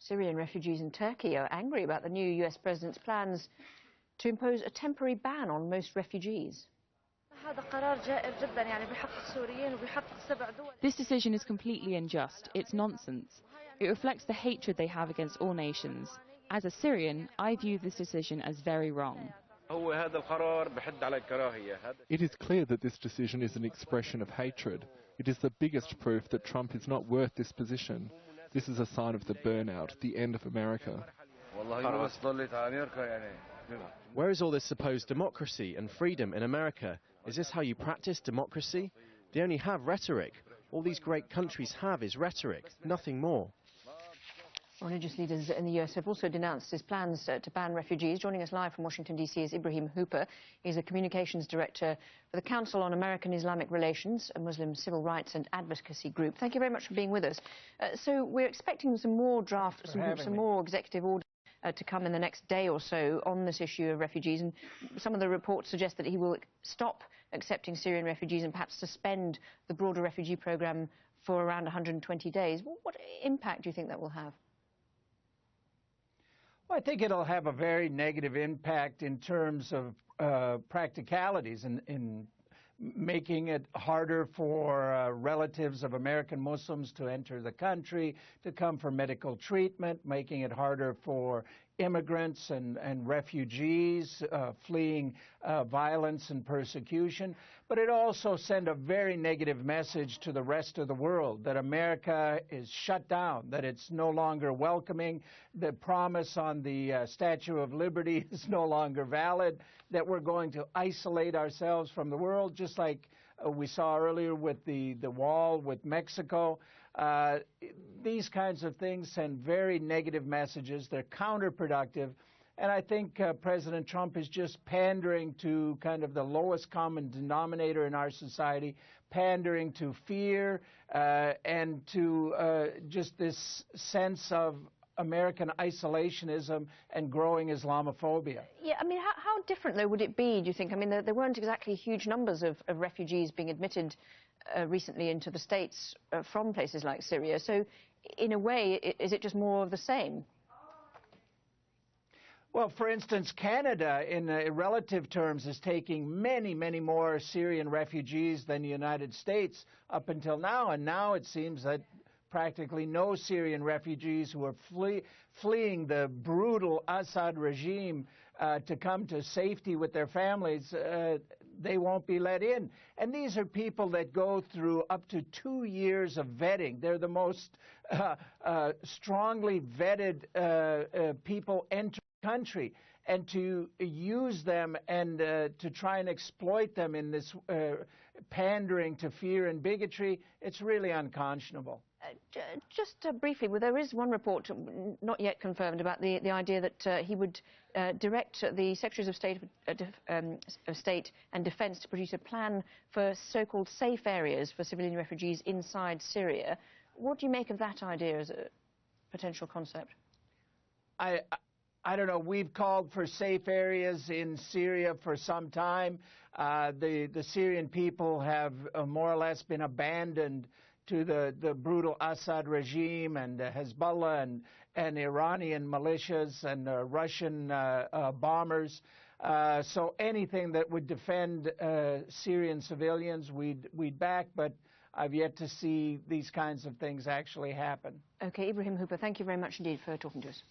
Syrian refugees in Turkey are angry about the new US president's plans to impose a temporary ban on most refugees. This decision is completely unjust. It's nonsense. It reflects the hatred they have against all nations. As a Syrian, I view this decision as very wrong. It is clear that this decision is an expression of hatred. It is the biggest proof that Trump is not worth this position. This is a sign of the burnout, the end of America. Where is all this supposed democracy and freedom in America? Is this how you practice democracy? They only have rhetoric. All these great countries have is rhetoric, nothing more. Religious leaders in the US have also denounced his plans to ban refugees. Joining us live from Washington, D.C. is Ibrahim Hooper. He's a communications director for the Council on American-Islamic Relations, a Muslim civil rights and advocacy group. Thank you very much for being with us. So we're expecting some more some more executive orders to come in the next day or so on this issue of refugees. And some of the reports suggest that he will stop accepting Syrian refugees and perhaps suspend the broader refugee program for around 120 days. What impact do you think that will have? Well, I think it'll have a very negative impact in terms of practicalities in making it harder for relatives of American Muslims to enter the country, to come for medical treatment, making it harder for immigrants and refugees fleeing violence and persecution. But it also sent a very negative message to the rest of the world that America is shut down, that it's no longer welcoming, the promise on the Statue of Liberty is no longer valid, that we're going to isolate ourselves from the world, just like we saw earlier with the wall with Mexico. These kinds of things send very negative messages. They're counterproductive. And I think President Trump is just pandering to kind of the lowest common denominator in our society, pandering to fear and to just this sense of American isolationism and growing Islamophobia. Yeah, I mean, how different, though, would it be, do you think? I mean, there weren't exactly huge numbers of refugees being admitted recently into the States from places like Syria. So, in a way, is it just more of the same? Well, for instance, Canada, in relative terms, is taking many, many more Syrian refugees than the United States up until now. And now it seems that practically no Syrian refugees who are fleeing the brutal Assad regime to come to safety with their families, they won't be let in. And these are people that go through up to 2 years of vetting. They're the most strongly vetted people enter the country. And to use them and to try and exploit them in this pandering to fear and bigotry, it's really unconscionable. Just briefly, well, there is one report, not yet confirmed, about the idea that he would direct the Secretaries of State and Defence to produce a plan for so-called safe areas for civilian refugees inside Syria. What do you make of that idea as a potential concept? I don't know. We've called for safe areas in Syria for some time. The Syrian people have more or less been abandoned to the brutal Assad regime and Hezbollah and Iranian militias and Russian bombers. So anything that would defend Syrian civilians, we'd back, but I've yet to see these kinds of things actually happen. Okay, Ibrahim Hooper, thank you very much indeed for talking to us.